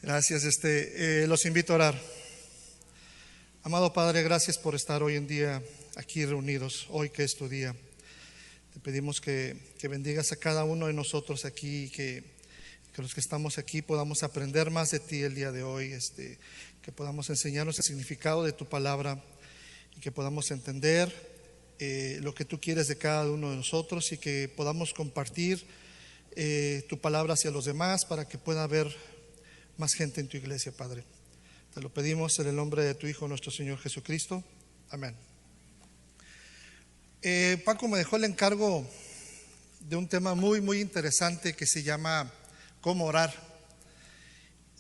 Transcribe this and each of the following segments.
Gracias, los invito a orar. Amado Padre, gracias por estar hoy en día aquí reunidos, hoy que es tu día. Te pedimos que bendigas a cada uno de nosotros aquí, que los que estamos aquí podamos aprender más de ti el día de hoy, que podamos enseñarnos el significado de tu palabra y que podamos entender lo que tú quieres de cada uno de nosotros y que podamos compartir tu palabra hacia los demás para que pueda haber más gente en tu iglesia, Padre. Te lo pedimos en el nombre de tu Hijo, nuestro Señor Jesucristo. Amén. Paco me dejó el encargo de un tema muy interesante que se llama cómo orar.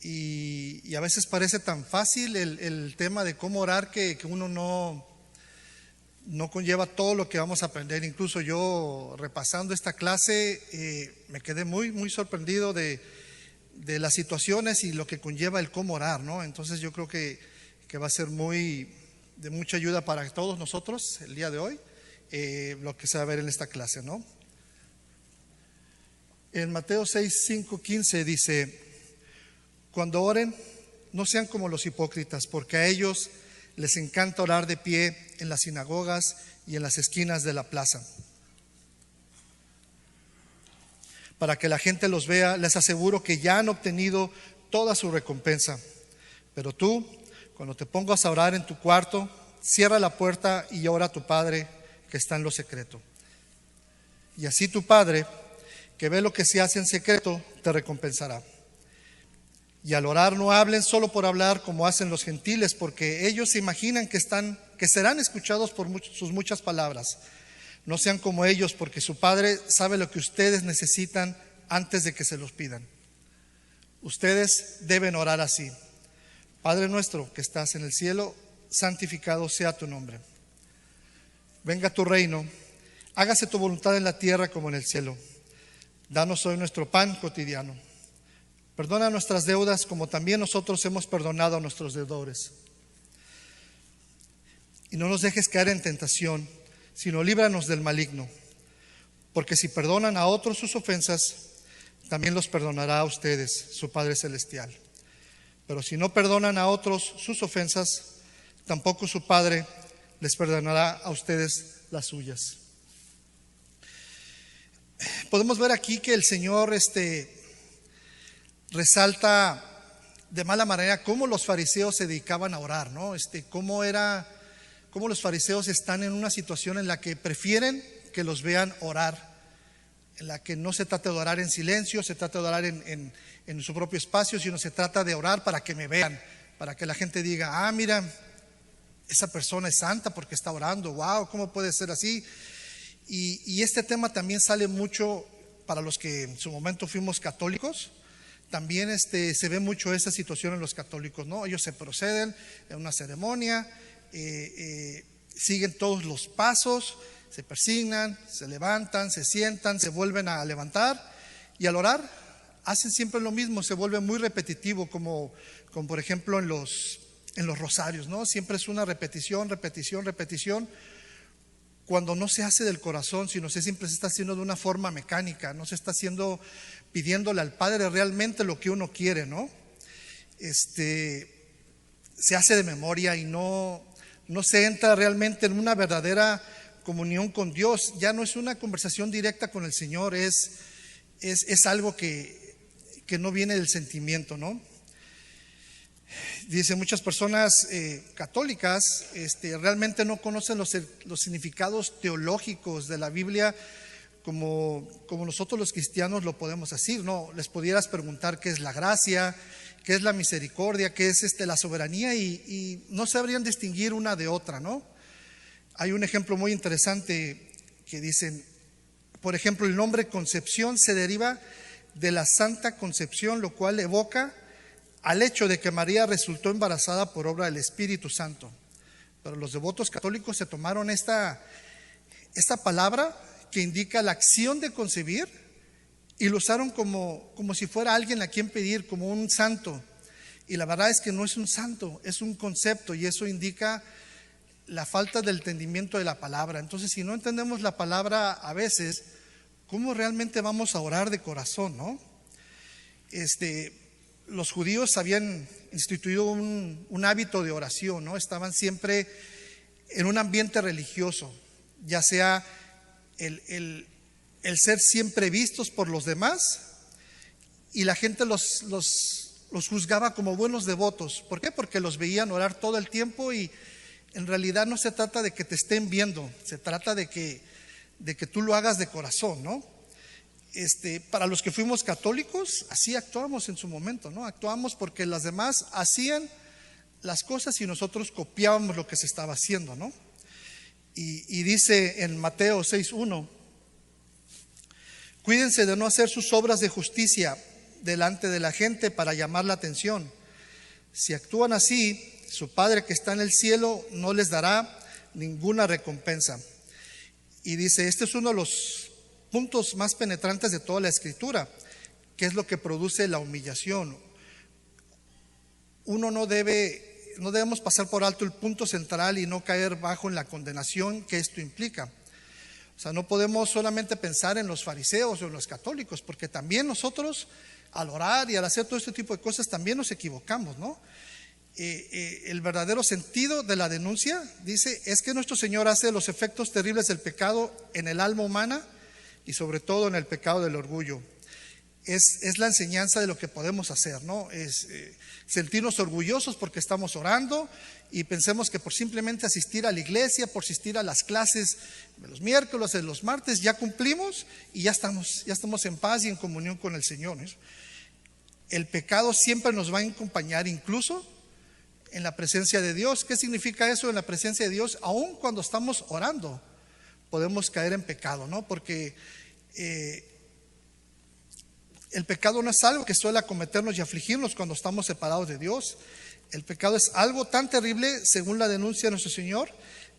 Y a veces parece tan fácil el tema de cómo orar que uno no conlleva todo lo que vamos a aprender. Incluso yo, repasando esta clase, me quedé muy sorprendido de las situaciones y lo que conlleva el cómo orar, ¿no? Entonces yo creo que va a ser de mucha ayuda para todos nosotros el día de hoy, lo que se va a ver en esta clase, ¿no? En Mateo 6:5-15 dice: cuando oren, no sean como los hipócritas, porque a ellos les encanta orar de pie en las sinagogas y en las esquinas de la plaza, para que la gente los vea. Les aseguro que ya han obtenido toda su recompensa. Pero tú, cuando te pongas a orar en tu cuarto, cierra la puerta y ora a tu Padre que está en lo secreto. Y así tu Padre, que ve lo que se hace en secreto, te recompensará. Y al orar no hablen solo por hablar como hacen los gentiles, porque ellos se imaginan que serán escuchados por sus muchas palabras. No sean como ellos, porque su Padre sabe lo que ustedes necesitan antes de que se los pidan. Ustedes deben orar así: Padre nuestro que estás en el cielo, santificado sea tu nombre. Venga tu reino, hágase tu voluntad en la tierra como en el cielo. Danos hoy nuestro pan cotidiano. Perdona nuestras deudas como también nosotros hemos perdonado a nuestros deudores. Y no nos dejes caer en tentación, sino líbranos del maligno. Porque si perdonan a otros sus ofensas, también los perdonará a ustedes su Padre Celestial. Pero si no perdonan a otros sus ofensas, tampoco su Padre les perdonará a ustedes las suyas. Podemos ver aquí que el Señor resalta de mala manera cómo los fariseos se dedicaban a orar, ¿no? Cómo los fariseos están en una situación en la que prefieren que los vean orar, en la que no se trata de orar en silencio, se trata de orar en su propio espacio, sino se trata de orar para que me vean, para que la gente diga: mira, esa persona es santa porque está orando. Wow, ¿cómo puede ser así? Y este tema también sale mucho para los que en su momento fuimos católicos. También se ve mucho esa situación en los católicos, ¿no? Ellos se proceden en una ceremonia, siguen todos los pasos, se persignan, se levantan, se sientan, se vuelven a levantar, y al orar hacen siempre lo mismo. Se vuelve muy repetitivo, como por ejemplo en los rosarios, ¿no? Siempre es una repetición, cuando no se hace del corazón, sino siempre se está haciendo de una forma mecánica. No se está haciendo pidiéndole al Padre realmente lo que uno quiere, ¿no? Se hace de memoria y no se entra realmente en una verdadera comunión con Dios. Ya no es una conversación directa con el Señor, es algo que no viene del sentimiento, ¿no? Dice, muchas personas católicas realmente no conocen los significados teológicos de la Biblia como nosotros los cristianos lo podemos decir, ¿no? Les pudieras preguntar qué es la gracia, qué es la misericordia, qué es la soberanía, y no sabrían distinguir una de otra, ¿no? Hay un ejemplo muy interesante que dicen, por ejemplo, el nombre Concepción se deriva de la Santa Concepción, lo cual evoca al hecho de que María resultó embarazada por obra del Espíritu Santo. Pero los devotos católicos se tomaron esta palabra que indica la acción de concebir y lo usaron como si fuera alguien a quien pedir, como un santo. Y la verdad es que no es un santo, es un concepto, y eso indica la falta del entendimiento de la palabra. Entonces, si no entendemos la palabra a veces, ¿cómo realmente vamos a orar de corazón, no? los judíos habían instituido un hábito de oración, ¿no? Estaban siempre en un ambiente religioso, ya sea el ser siempre vistos por los demás, y la gente los juzgaba como buenos devotos. ¿Por qué? Porque los veían orar todo el tiempo, y en realidad no se trata de que te estén viendo, se trata de que tú lo hagas de corazón, ¿no? Para los que fuimos católicos, así actuamos en su momento, ¿no? Actuamos porque las demás hacían las cosas y nosotros copiábamos lo que se estaba haciendo, ¿no? Y dice en Mateo 6:1: cuídense de no hacer sus obras de justicia delante de la gente para llamar la atención. Si actúan así, su Padre que está en el cielo no les dará ninguna recompensa. Y dice, este es uno de los puntos más penetrantes de toda la Escritura, que es lo que produce la humillación. No debemos pasar por alto el punto central y no caer bajo en la condenación que esto implica. O sea, no podemos solamente pensar en los fariseos o en los católicos, porque también nosotros al orar y al hacer todo este tipo de cosas también nos equivocamos, ¿no? El verdadero sentido de la denuncia, dice, es que nuestro Señor hace los efectos terribles del pecado en el alma humana y sobre todo en el pecado del orgullo. Es la enseñanza de lo que podemos hacer, ¿no? Es sentirnos orgullosos porque estamos orando, y pensemos que por simplemente asistir a la iglesia, por asistir a las clases de los miércoles, de los martes, ya cumplimos y ya estamos en paz y en comunión con el Señor, ¿no? El pecado siempre nos va a acompañar, incluso en la presencia de Dios. ¿Qué significa eso en la presencia de Dios? Aún cuando estamos orando podemos caer en pecado, ¿no? Porque el pecado no es algo que suele acometernos y afligirnos cuando estamos separados de Dios. El pecado es algo tan terrible, según la denuncia de nuestro Señor,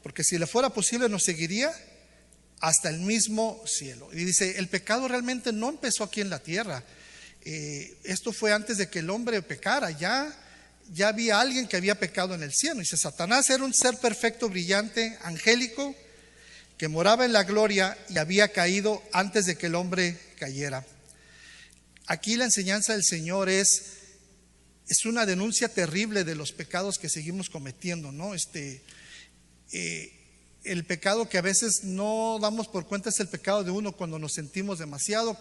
porque si le fuera posible nos seguiría hasta el mismo cielo. Y dice, el pecado realmente no empezó aquí en la tierra. Esto fue antes de que el hombre pecara. Ya había alguien que había pecado en el cielo. Dice, Satanás era un ser perfecto, brillante, angélico, que moraba en la gloria y había caído antes de que el hombre cayera. Aquí la enseñanza del Señor es una denuncia terrible de los pecados que seguimos cometiendo, ¿no? El pecado que a veces no damos por cuenta es el pecado de uno cuando nos sentimos demasiado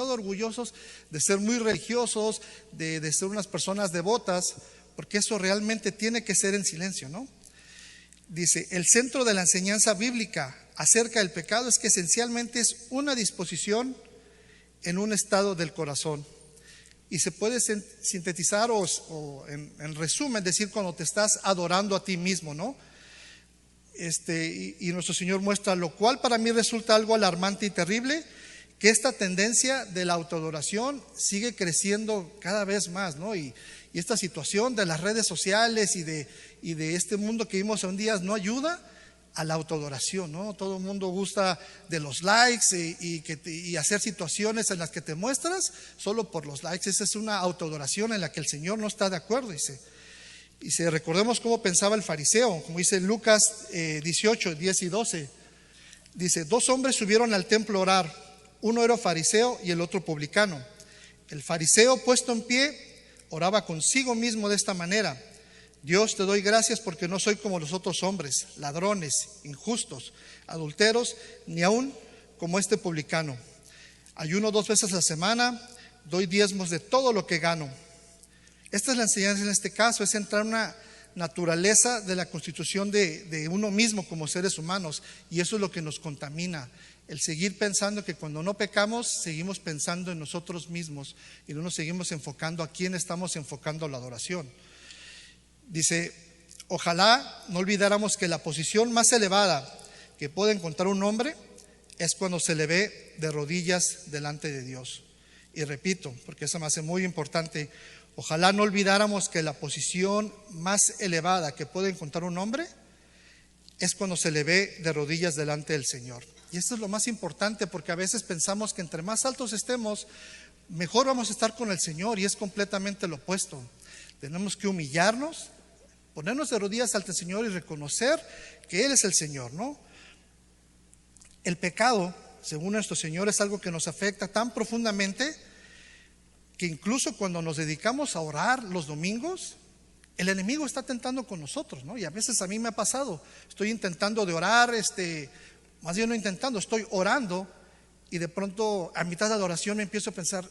orgullosos de ser muy religiosos, de ser unas personas devotas, porque eso realmente tiene que ser en silencio, ¿no? Dice, el centro de la enseñanza bíblica acerca del pecado es que esencialmente es una disposición en un estado del corazón. Y se puede sintetizar o en resumen decir cuando te estás adorando a ti mismo, ¿no? Y nuestro Señor muestra, lo cual para mí resulta algo alarmante y terrible, que esta tendencia de la autoadoración sigue creciendo cada vez más, ¿no? Y esta situación de las redes sociales y de este mundo que vivimos hoy en día no ayuda a la autoadoración, ¿no? Todo el mundo gusta de los likes y hacer situaciones en las que te muestras solo por los likes. Esa es una autoadoración en la que el Señor no está de acuerdo, dice. Recordemos cómo pensaba el fariseo, como dice Lucas 18, 10 y 12. Dice, 2 hombres subieron al templo a orar, uno era fariseo y el otro publicano. El fariseo, puesto en pie, oraba consigo mismo de esta manera: Dios, te doy gracias porque no soy como los otros hombres, ladrones, injustos, adúlteros, ni aún como este publicano. Ayuno 2 veces a la semana, doy diezmos de todo lo que gano. Esta es la enseñanza en este caso, es entrar en una naturaleza de la constitución de uno mismo como seres humanos, y eso es lo que nos contamina, el seguir pensando que cuando no pecamos seguimos pensando en nosotros mismos y no nos seguimos enfocando a quién estamos enfocando la adoración. Dice, ojalá no olvidáramos que la posición más elevada que puede encontrar un hombre es cuando se le ve de rodillas delante de Dios. Y repito, porque eso me hace muy importante, ojalá no olvidáramos que la posición más elevada que puede encontrar un hombre es cuando se le ve de rodillas delante del Señor. Y esto es lo más importante, porque a veces pensamos que entre más altos estemos, mejor vamos a estar con el Señor, y es completamente lo opuesto. Tenemos que humillarnos, ponernos de rodillas ante el Señor y reconocer que Él es el Señor, ¿no? El pecado, según nuestro Señor, es algo que nos afecta tan profundamente que incluso cuando nos dedicamos a orar los domingos, el enemigo está tentando con nosotros, ¿no? Y a veces a mí me ha pasado, estoy intentando de orar, más bien no intentando, estoy orando, y de pronto a mitad de la oración me empiezo a pensar,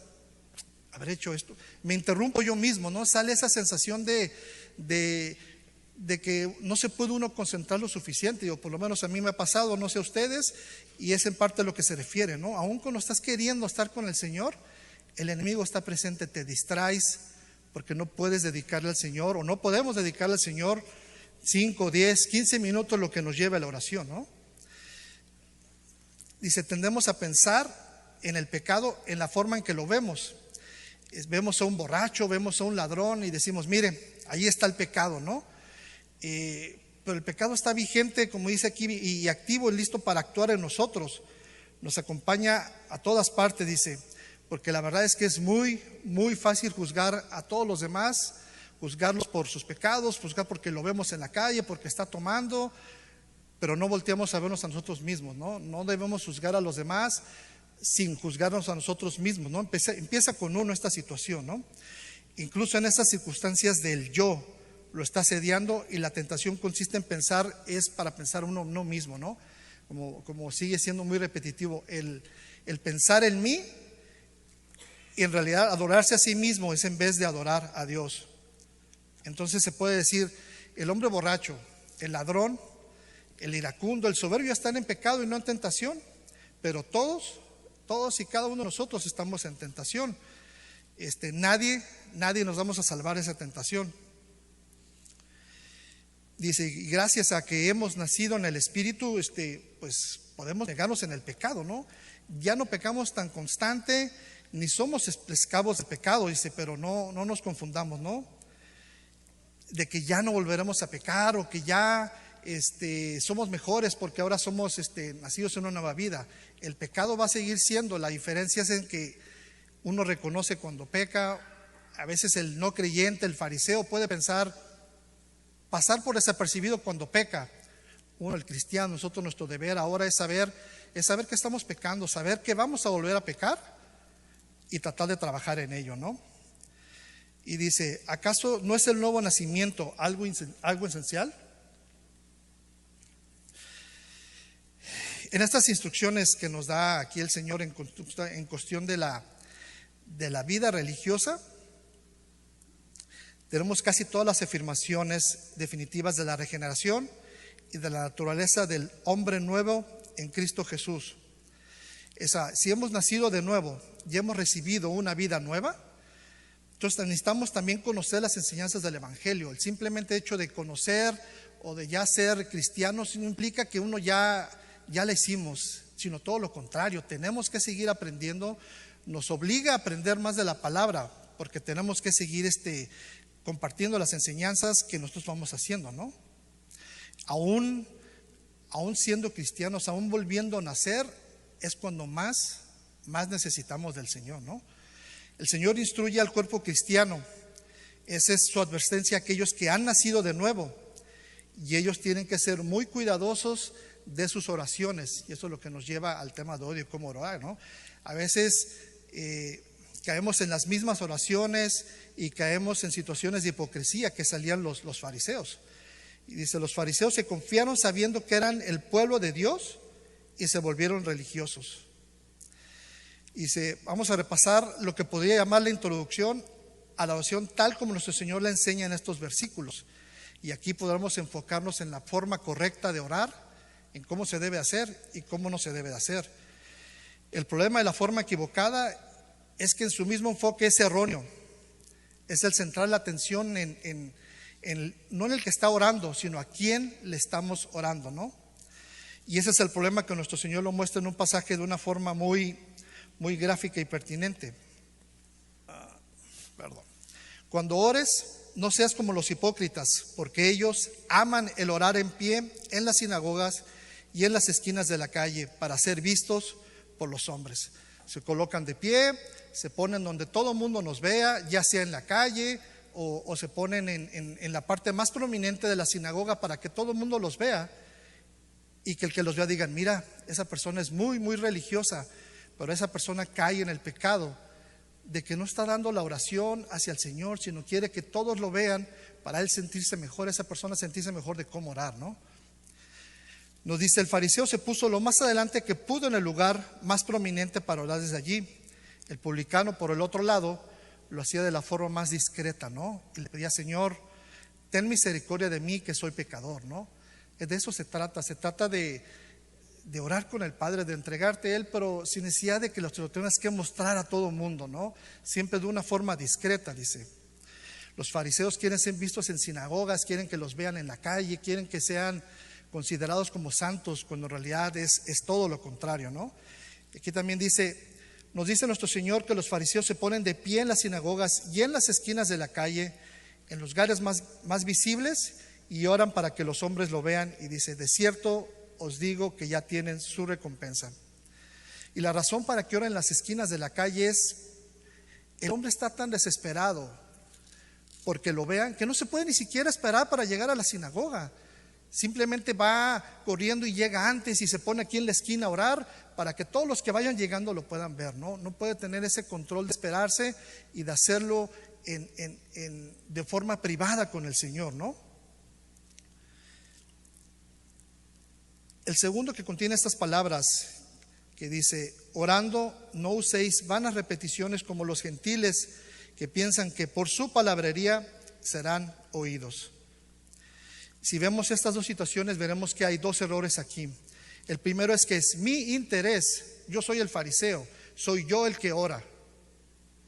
haber hecho esto, me interrumpo yo mismo, ¿no? Sale esa sensación de que no se puede uno concentrar lo suficiente, o por lo menos a mí me ha pasado, no sé a ustedes, y es en parte a lo que se refiere, ¿no? Aún cuando estás queriendo estar con el Señor, el enemigo está presente, te distraes, porque no puedes dedicarle al Señor, o no podemos dedicarle al Señor 5, 10, 15 minutos, lo que nos lleva a la oración, ¿no? Dice, tendemos a pensar en el pecado en la forma en que lo vemos. Vemos a un borracho, vemos a un ladrón y decimos, mire, ahí está el pecado, ¿no? Pero el pecado está vigente, como dice aquí, y activo y listo para actuar en nosotros. Nos acompaña a todas partes, dice, porque la verdad es que es muy, muy fácil juzgar a todos los demás, juzgarlos por sus pecados, juzgar porque lo vemos en la calle, porque está tomando, pero no volteamos a vernos a nosotros mismos, ¿no? No debemos juzgar a los demás sin juzgarnos a nosotros mismos, ¿no? Empieza con uno esta situación, ¿no? Incluso en estas circunstancias del yo lo está asediando, y la tentación consiste en pensar, es para pensar uno mismo, ¿no? Como sigue siendo muy repetitivo, el pensar en mí, y en realidad adorarse a sí mismo es en vez de adorar a Dios. Entonces se puede decir, el hombre borracho, el ladrón, el iracundo, el soberbio están en pecado y no en tentación, pero todos y cada uno de nosotros estamos en tentación. Nadie nos vamos a salvar de esa tentación. Dice, y gracias a que hemos nacido en el Espíritu, pues podemos negarnos en el pecado, ¿no? Ya no pecamos tan constante, ni somos esclavos del pecado, dice, pero no nos confundamos, ¿no? De que ya no volveremos a pecar, o que ya somos mejores porque ahora somos nacidos en una nueva vida. El pecado va a seguir siendo, la diferencia es en que uno reconoce cuando peca. A veces el no creyente, el fariseo, puede pasar por desapercibido cuando peca. Uno, el cristiano, nosotros, nuestro deber ahora es saber que estamos pecando, saber que vamos a volver a pecar y tratar de trabajar en ello, ¿no? Y dice, ¿acaso no es el nuevo nacimiento algo esencial? En estas instrucciones que nos da aquí el Señor en cuestión de la vida religiosa, tenemos casi todas las afirmaciones definitivas de la regeneración y de la naturaleza del hombre nuevo en Cristo Jesús. Si hemos nacido de nuevo y hemos recibido una vida nueva, entonces necesitamos también conocer las enseñanzas del Evangelio. El simplemente hecho de conocer o de ya ser cristianos no implica que uno ya la hicimos, sino todo lo contrario. Tenemos que seguir aprendiendo, nos obliga a aprender más de la palabra, porque tenemos que seguir compartiendo las enseñanzas que nosotros vamos haciendo, ¿no? Aún siendo cristianos, aún volviendo a nacer, es cuando más necesitamos del Señor, ¿no? El Señor instruye al cuerpo cristiano. Esa es su advertencia a aquellos que han nacido de nuevo, y ellos tienen que ser muy cuidadosos de sus oraciones, y eso es lo que nos lleva al tema de hoy, de cómo orar, ¿no? A veces caemos en las mismas oraciones y caemos en situaciones de hipocresía que salían los fariseos. Y dice, los fariseos se confiaron sabiendo que eran el pueblo de Dios y se volvieron religiosos. Y dice, vamos a repasar lo que podría llamar la introducción a la oración tal como nuestro Señor la enseña en estos versículos. Y aquí podremos enfocarnos en la forma correcta de orar, en cómo se debe hacer y cómo no se debe hacer. El problema de la forma equivocada es que en su mismo enfoque es erróneo. Es el centrar la atención no en el que está orando, sino a quién le estamos orando, ¿no? Y ese es el problema, que nuestro Señor lo muestra en un pasaje de una forma muy gráfica y pertinente. Cuando ores, no seas como los hipócritas, porque ellos aman el orar en pie en las sinagogas y en las esquinas de la calle para ser vistos por los hombres. Se colocan de pie, se ponen donde todo el mundo nos vea, ya sea en la calle o se ponen en la parte más prominente de la sinagoga para que todo el mundo los vea, y que el que los vea digan, mira, esa persona es muy religiosa, pero esa persona cae en el pecado de que no está dando la oración hacia el Señor, sino quiere que todos lo vean para él sentirse mejor, esa persona sentirse mejor de cómo orar, ¿no? Nos dice: el fariseo se puso lo más adelante que pudo en el lugar más prominente para orar desde allí. El publicano, por el otro lado, lo hacía de la forma más discreta, ¿no? Y le pedía: Señor, ten misericordia de mí, que soy pecador, ¿no? De eso se trata de orar con el Padre, de entregarte a Él, pero sin necesidad de que lo tengas que mostrar a todo el mundo, ¿no? Siempre de una forma discreta, dice. Los fariseos quieren ser vistos en sinagogas, quieren que los vean en la calle, quieren que sean considerados como santos, cuando en realidad es todo lo contrario, ¿no? Aquí también nos dice nuestro Señor que los fariseos se ponen de pie en las sinagogas y en las esquinas de la calle, en los lugares más visibles, y oran para que los hombres lo vean, y dice: de cierto os digo que ya tienen su recompensa. Y la razón para que oren en las esquinas de la calle es: el hombre está tan desesperado porque lo vean, que no se puede ni siquiera esperar para llegar a la sinagoga. Simplemente va corriendo y llega antes y se pone aquí en la esquina a orar para que todos los que vayan llegando lo puedan ver, ¿no? No puede tener ese control de esperarse y de hacerlo de forma privada con el Señor, ¿no? El segundo, que contiene estas palabras que dice: orando no uséis vanas repeticiones como los gentiles, que piensan que por su palabrería serán oídos. Si vemos estas dos situaciones, veremos que hay dos errores aquí. El primero es que es mi interés, yo soy el fariseo, soy yo el que ora,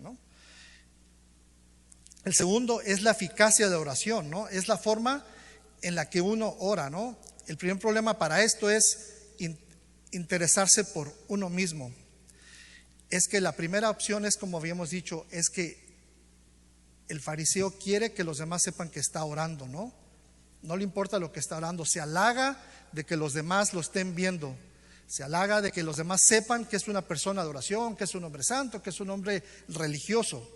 ¿no? El segundo es la eficacia de oración, ¿no? Es la forma en la que uno ora, ¿no? El primer problema para esto es interesarse por uno mismo. Es que la primera opción es, como habíamos dicho, es que el fariseo quiere que los demás sepan que está orando, ¿no? No le importa lo que está orando, se halaga de que los demás lo estén viendo, se halaga de que los demás sepan que es una persona de oración, que es un hombre santo, que es un hombre religioso.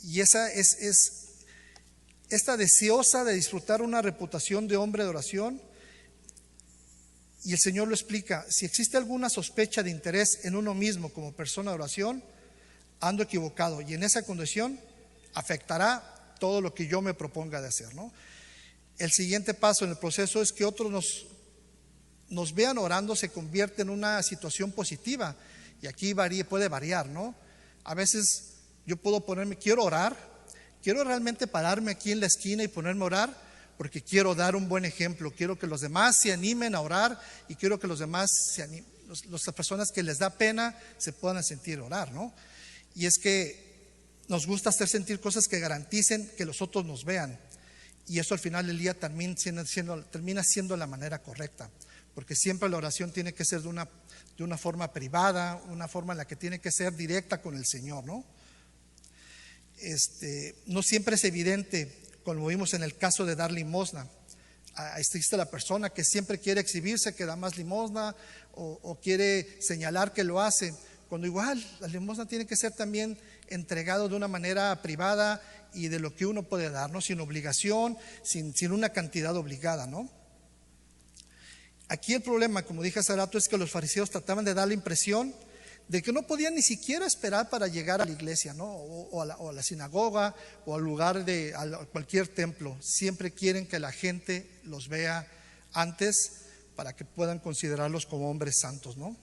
Y esa esta deseosa de disfrutar una reputación de hombre de oración. Y el Señor lo explica: si existe alguna sospecha de interés en uno mismo como persona de oración, ando equivocado, y en esa condición afectará todo lo que yo me proponga de hacer, ¿no? El siguiente paso en el proceso es que otros nos vean orando, se convierte en una situación positiva. Y aquí puede variar, ¿no? A veces yo puedo quiero orar, quiero realmente pararme aquí en la esquina y ponerme a orar, porque quiero dar un buen ejemplo, quiero que los demás se animen a orar, y quiero que los demás las personas que les da pena se puedan sentir orar, ¿no? Y es que nos gusta hacer sentir cosas que garanticen que los otros nos vean, y eso al final del día termina siendo la manera correcta, porque siempre la oración tiene que ser de una forma privada, una forma en la que tiene que ser directa con el Señor, ¿no? No siempre es evidente, como vimos en el caso de dar limosna. Existe la persona que siempre quiere exhibirse, que da más limosna, o quiere señalar que lo hace, cuando igual la limosna tiene que ser también entregado de una manera privada y de lo que uno puede dar, ¿no? Sin obligación, sin una cantidad obligada, ¿no? Aquí el problema, como dije hace rato, es que los fariseos trataban de dar la impresión de que no podían ni siquiera esperar para llegar a la iglesia, ¿no? O a la sinagoga, o al lugar a cualquier templo. Siempre quieren que la gente los vea antes para que puedan considerarlos como hombres santos, ¿no?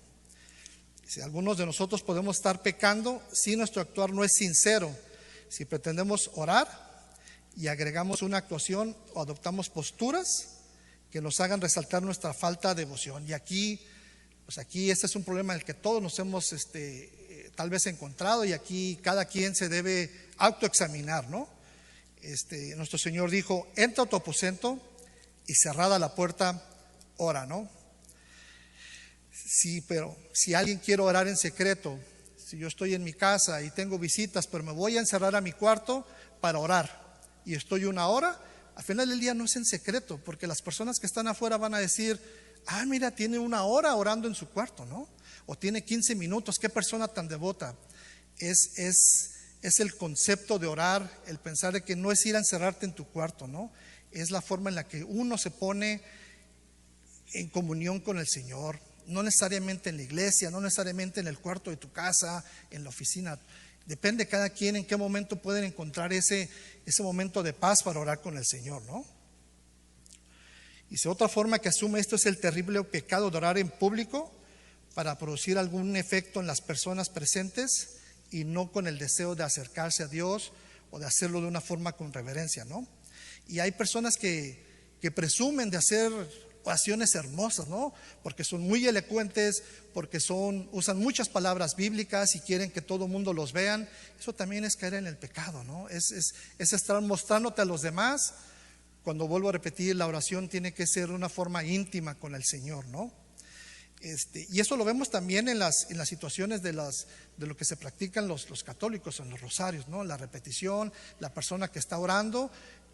Si algunos de nosotros podemos estar pecando si nuestro actuar no es sincero, si pretendemos orar y agregamos una actuación o adoptamos posturas que nos hagan resaltar nuestra falta de devoción. Y aquí este es un problema en el que todos nos hemos tal vez encontrado, y aquí cada quien se debe autoexaminar, ¿no? Nuestro Señor dijo: entra a tu aposento y cerrada la puerta, ora, ¿no? Sí, pero si alguien quiere orar en secreto, si yo estoy en mi casa y tengo visitas, pero me voy a encerrar a mi cuarto para orar y estoy una hora, al final del día no es en secreto, porque las personas que están afuera van a decir: ah, mira, tiene una hora orando en su cuarto, ¿no? O tiene 15 minutos, qué persona tan devota. Es el concepto de orar, el pensar de que no es ir a encerrarte en tu cuarto, ¿no? Es la forma en la que uno se pone en comunión con el Señor. No necesariamente en la iglesia, no necesariamente en el cuarto de tu casa, en la oficina. Depende cada quien en qué momento pueden encontrar ese momento de paz para orar con el Señor, ¿no? Y si otra forma que asume esto es el terrible pecado de orar en público para producir algún efecto en las personas presentes y no con el deseo de acercarse a Dios o de hacerlo de una forma con reverencia, ¿no? Y hay personas que presumen de hacer oraciones hermosas, ¿no? Porque son muy elocuentes, porque usan muchas palabras bíblicas y quieren que todo el mundo los vean. Eso también es caer en el pecado, ¿no? Es estar mostrándote a los demás. Cuando vuelvo a repetir, la oración tiene que ser de una forma íntima con el Señor, ¿no? Y eso lo vemos también en las situaciones de lo que se practican los católicos en los rosarios, ¿no? La repetición, la persona que está orando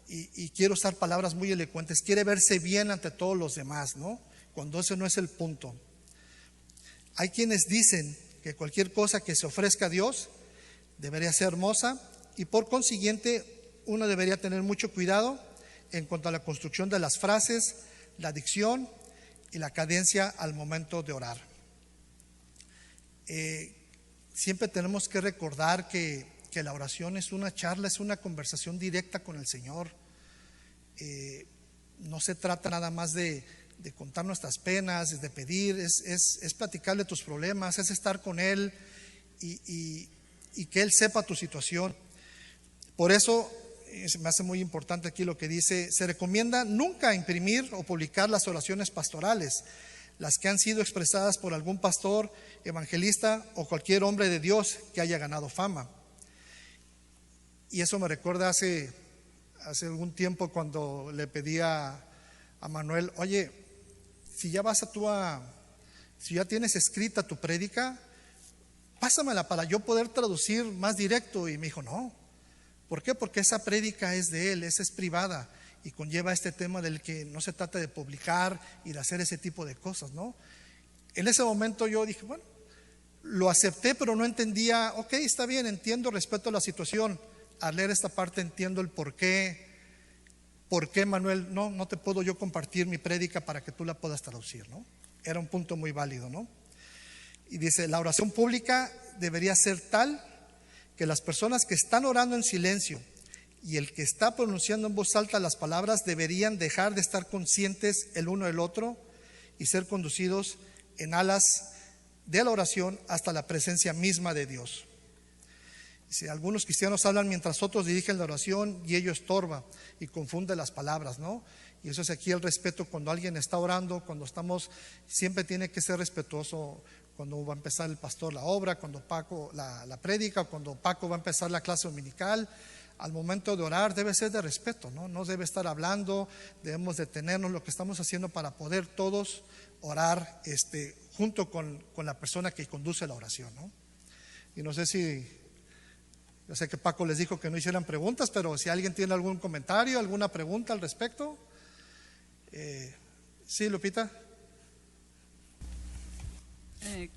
y quiere usar palabras muy elocuentes, quiere verse bien ante todos los demás, ¿no? Cuando ese no es el punto. Hay quienes dicen que cualquier cosa que se ofrezca a Dios debería ser hermosa y por consiguiente uno debería tener mucho cuidado en cuanto a la construcción de las frases, la dicción y la cadencia al momento de orar. Siempre tenemos que recordar que la oración es una charla, es una conversación directa con el Señor. No se trata nada más de contar nuestras penas, de pedir, es platicarle tus problemas, es estar con Él y que Él sepa tu situación. Por eso se me hace muy importante aquí lo que dice: se recomienda nunca imprimir o publicar las oraciones pastorales, las que han sido expresadas por algún pastor, evangelista o cualquier hombre de Dios que haya ganado fama. Y eso me recuerda hace algún tiempo cuando le pedí a Manuel: oye, si ya tienes escrita tu prédica, pásamela para yo poder traducir más directo. Y me dijo: no. ¿Por qué? Porque esa prédica es de él, esa es privada y conlleva este tema del que no se trata de publicar y de hacer ese tipo de cosas, ¿no? En ese momento yo dije, bueno, lo acepté, pero no entendía. Ok, está bien, entiendo, respeto la situación. Al leer esta parte entiendo el por qué. ¿Por qué, Manuel? No te puedo yo compartir mi prédica para que tú la puedas traducir, ¿no? Era un punto muy válido, ¿no? Y dice: la oración pública debería ser tal que las personas que están orando en silencio y el que está pronunciando en voz alta las palabras deberían dejar de estar conscientes el uno del otro y ser conducidos en alas de la oración hasta la presencia misma de Dios. Si algunos cristianos hablan mientras otros dirigen la oración y ello estorba y confunde las palabras, ¿no? Y eso es aquí el respeto cuando alguien está orando, cuando estamos, siempre tiene que ser respetuoso. Cuando va a empezar el pastor la obra, cuando Paco la prédica, cuando Paco va a empezar la clase dominical, al momento de orar debe ser de respeto, ¿no? No debe estar hablando, debemos detenernos lo que estamos haciendo para poder todos orar junto con la persona que conduce la oración, ¿no? Y no sé yo sé que Paco les dijo que no hicieran preguntas, pero si alguien tiene algún comentario, alguna pregunta al respecto. Sí, Lupita.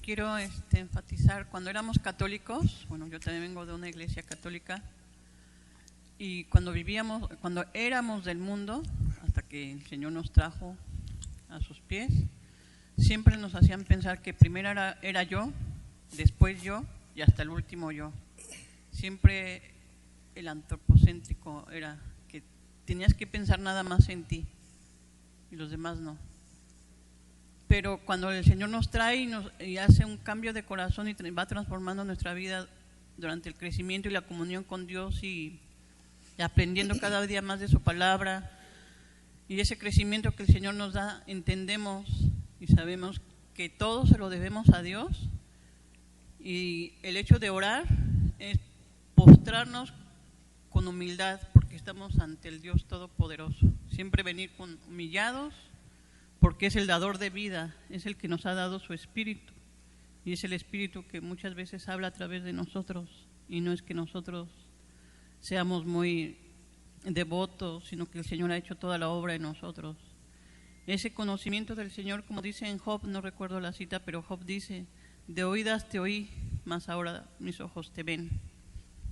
Quiero enfatizar, cuando éramos católicos, bueno, yo también vengo de una iglesia católica, y cuando éramos del mundo, hasta que el Señor nos trajo a sus pies, siempre nos hacían pensar que primero era yo, después yo y hasta el último yo. Siempre el antropocéntrico era que tenías que pensar nada más en ti y los demás no. Pero cuando el Señor nos trae y hace un cambio de corazón y va transformando nuestra vida durante el crecimiento y la comunión con Dios y aprendiendo cada día más de su palabra, y ese crecimiento que el Señor nos da, entendemos y sabemos que todo se lo debemos a Dios, y el hecho de orar es postrarnos con humildad porque estamos ante el Dios Todopoderoso. Siempre venir humillados, porque es el dador de vida, es el que nos ha dado su Espíritu, y es el Espíritu que muchas veces habla a través de nosotros, y no es que nosotros seamos muy devotos, sino que el Señor ha hecho toda la obra en nosotros. Ese conocimiento del Señor, como dice en Job, no recuerdo la cita, pero Job dice: de oídas te oí, mas ahora mis ojos te ven.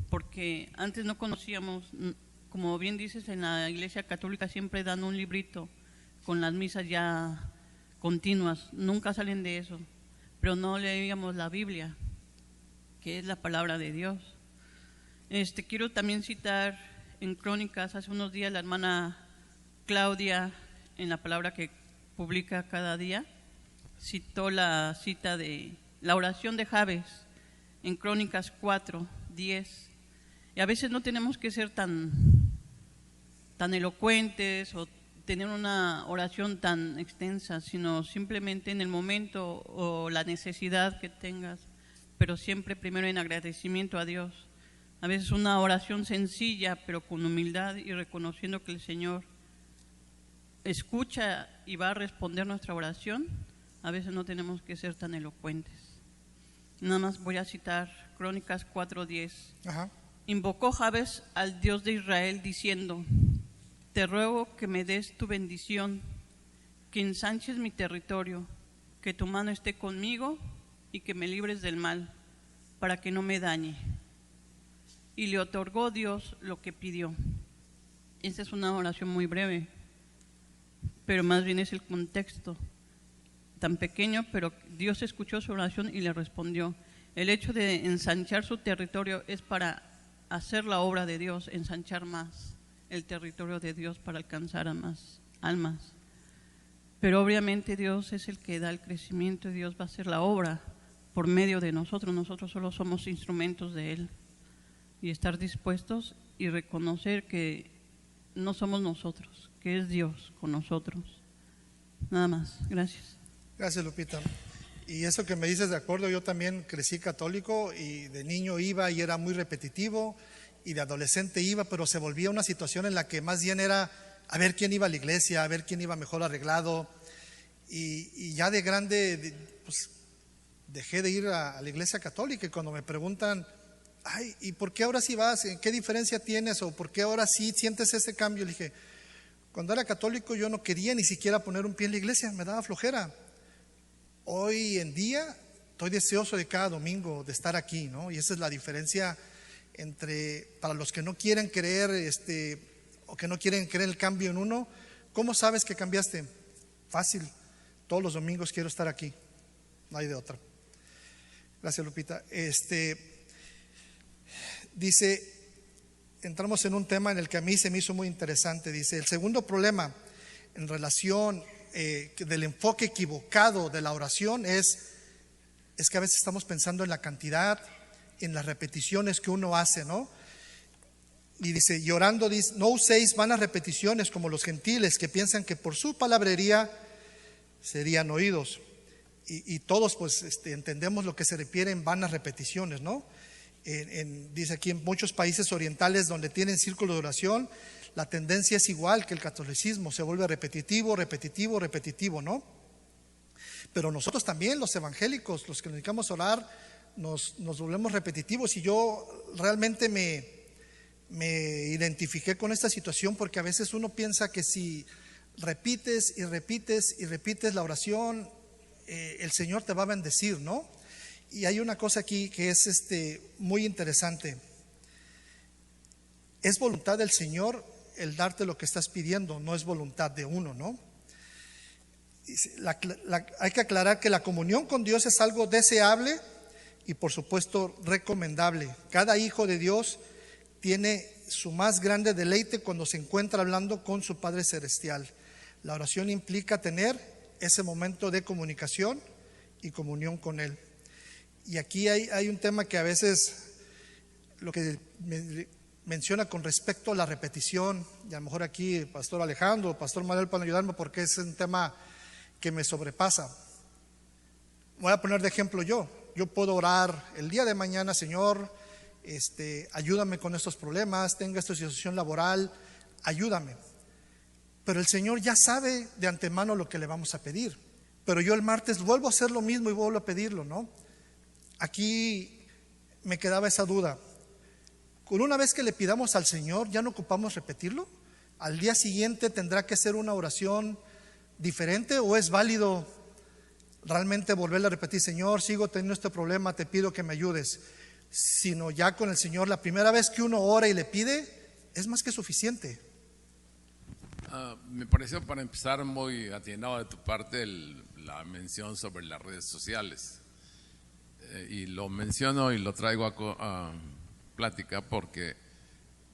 Porque antes no conocíamos, como bien dices, en la iglesia católica siempre dan un librito con las misas ya continuas, nunca salen de eso, pero no leíamos la Biblia, que es la palabra de Dios. Quiero también citar en Crónicas, hace unos días la hermana Claudia, en la palabra que publica cada día, citó la cita de la oración de Jabes en Crónicas 4:10. Y a veces no tenemos que ser tan elocuentes o tener una oración tan extensa, sino simplemente en el momento o la necesidad que tengas, pero siempre primero en agradecimiento a Dios. A veces una oración sencilla, pero con humildad y reconociendo que el Señor escucha y va a responder nuestra oración. A veces no tenemos que ser tan elocuentes. Nada más voy a citar Crónicas 4:10. Ajá. Invocó Jabes al Dios de Israel diciendo: te ruego que me des tu bendición, que ensanches mi territorio, que tu mano esté conmigo y que me libres del mal, para que no me dañe. Y le otorgó Dios lo que pidió. Esta es una oración muy breve, pero más bien es el contexto tan pequeño, pero Dios escuchó su oración y le respondió. El hecho de ensanchar su territorio es para hacer la obra de Dios, ensanchar más el territorio de Dios para alcanzar a más almas. Pero obviamente Dios es el que da el crecimiento y Dios va a hacer la obra por medio de nosotros. Nosotros solo somos instrumentos de Él. Y estar dispuestos y reconocer que no somos nosotros, que es Dios con nosotros. Nada más. Gracias. Gracias, Lupita. Y eso que me dices, de acuerdo, yo también crecí católico y de niño iba y era muy repetitivo, y de adolescente iba, pero se volvía una situación en la que más bien era a ver quién iba a la iglesia, a ver quién iba mejor arreglado, y ya de grande pues dejé de ir a la iglesia católica. Y cuando me preguntan, ay, ¿y por qué ahora sí vas? ¿Qué diferencia tienes? ¿O por qué ahora sí sientes ese cambio? Le dije, cuando era católico yo no quería ni siquiera poner un pie en la iglesia, me daba flojera. Hoy en día estoy deseoso de cada domingo de estar aquí, ¿no? Y esa es la diferencia entre, para los que no quieren creer o que no quieren creer el cambio en uno. ¿Cómo sabes que cambiaste? Fácil, todos los domingos quiero estar aquí, no hay de otra. Gracias, Lupita. Dice, entramos en un tema en el que a mí se me hizo muy interesante. Dice, el segundo problema en relación del enfoque equivocado de la oración es que a veces estamos pensando en la cantidad, en las repeticiones que uno hace, ¿no? Y dice, y orando, dice, no uséis vanas repeticiones como los gentiles, que piensan que por su palabrería serían oídos. Y todos pues entendemos lo que se refiere en vanas repeticiones, ¿no? Dice aquí, en muchos países orientales donde tienen círculos de oración, la tendencia es igual que el catolicismo, se vuelve repetitivo, repetitivo, repetitivo, ¿no? Pero nosotros también, los evangélicos, los que nos dedicamos a orar, nos volvemos repetitivos. Y yo realmente me identifiqué con esta situación, porque a veces uno piensa que si repites y repites y repites la oración, el Señor te va a bendecir, ¿no? Y hay una cosa aquí que es muy interesante. Es voluntad del Señor el darte lo que estás pidiendo, no es voluntad de uno, ¿no? Hay que aclarar que la comunión con Dios es algo deseable y por supuesto recomendable. Cada hijo de Dios tiene su más grande deleite cuando se encuentra hablando con su Padre Celestial. La oración implica tener ese momento de comunicación y comunión con Él. Y aquí hay un tema que a veces lo que menciona con respecto a la repetición, y a lo mejor aquí Pastor Alejandro, Pastor Manuel pueden ayudarme porque es un tema que me sobrepasa. Voy a poner de ejemplo yo puedo orar el día de mañana, Señor, ayúdame con estos problemas, tengo esta situación laboral, ayúdame. Pero el Señor ya sabe de antemano lo que le vamos a pedir. Pero yo el martes vuelvo a hacer lo mismo y vuelvo a pedirlo, ¿no? Aquí me quedaba esa duda. Con una vez que le pidamos al Señor, ¿ya no ocupamos repetirlo? ¿Al día siguiente tendrá que ser una oración diferente o es válido realmente volverle a repetir, Señor, sigo teniendo este problema, te pido que me ayudes? Sino ya con el Señor, la primera vez que uno ora y le pide, es más que suficiente. Me pareció, para empezar, muy atinado de tu parte la mención sobre las redes sociales. Y lo menciono y lo traigo plática, porque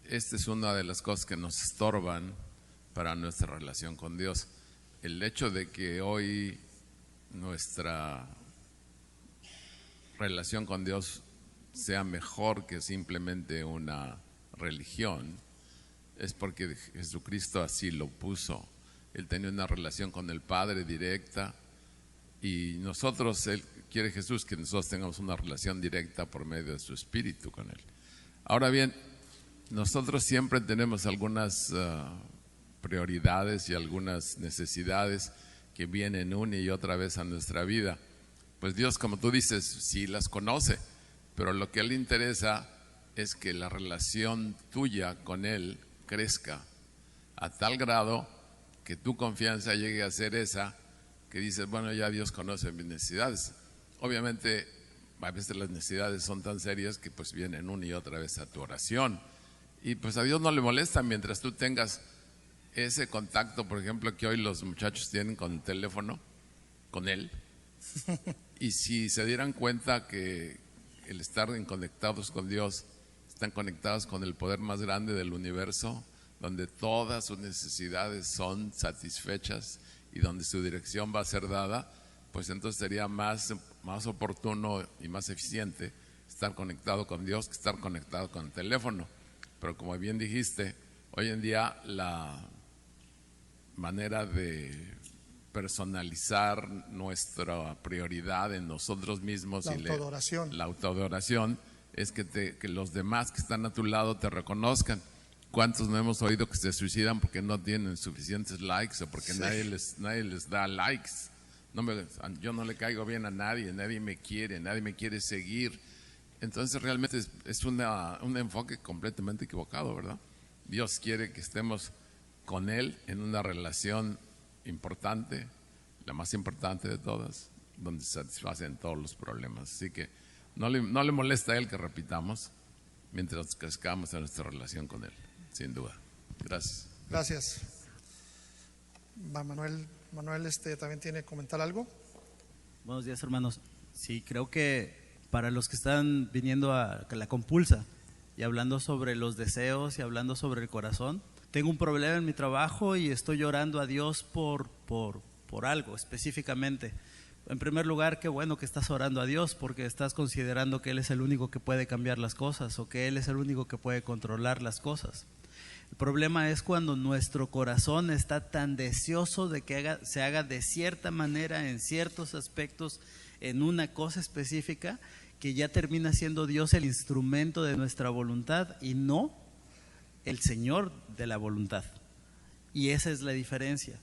esta es una de las cosas que nos estorban para nuestra relación con Dios. El hecho de que hoy nuestra relación con Dios sea mejor que simplemente una religión es porque Jesucristo así lo puso. Él tenía una relación con el Padre directa, y nosotros, quiere Jesús que nosotros tengamos una relación directa por medio de su Espíritu con Él. Ahora bien, nosotros siempre tenemos algunas prioridades y algunas necesidades que vienen una y otra vez a nuestra vida. Pues Dios, como tú dices, sí las conoce, pero lo que a Él le interesa es que la relación tuya con Él crezca a tal grado que tu confianza llegue a ser esa que dices, bueno, ya Dios conoce mis necesidades. Obviamente, a veces las necesidades son tan serias que pues vienen una y otra vez a tu oración. Y pues a Dios no le molesta mientras tú tengas ese contacto, por ejemplo, que hoy los muchachos tienen con el teléfono, con Él. Y si se dieran cuenta que el estar conectados con Dios, están conectados con el poder más grande del universo, donde todas sus necesidades son satisfechas y donde su dirección va a ser dada, pues entonces sería más oportuno y más eficiente estar conectado con Dios que estar conectado con el teléfono. Pero como bien dijiste, hoy en día la manera de personalizar nuestra prioridad en nosotros mismos la autoadoración es que los demás que están a tu lado te reconozcan. ¿Cuántos no hemos oído que se suicidan porque no tienen suficientes likes o porque nadie les da likes? Yo no le caigo bien a nadie me quiere seguir. Entonces realmente es un enfoque completamente equivocado, ¿verdad? Dios quiere que estemos con Él en una relación importante, la más importante de todas, donde se satisfacen todos los problemas. Así que no le molesta a Él que repitamos mientras crezcamos en nuestra relación con Él, sin duda. Gracias. Gracias. Manuel también tiene que comentar algo. Buenos días, hermanos. Sí, creo que para los que están viniendo a la compulsa y hablando sobre los deseos y hablando sobre el corazón, tengo un problema en mi trabajo y estoy llorando a Dios por algo específicamente. En primer lugar, qué bueno que estás orando a Dios porque estás considerando que Él es el único que puede cambiar las cosas o que Él es el único que puede controlar las cosas. El problema es cuando nuestro corazón está tan deseoso de que se haga de cierta manera en ciertos aspectos en una cosa específica, que ya termina siendo Dios el instrumento de nuestra voluntad y no el Señor de la voluntad. Y esa es la diferencia.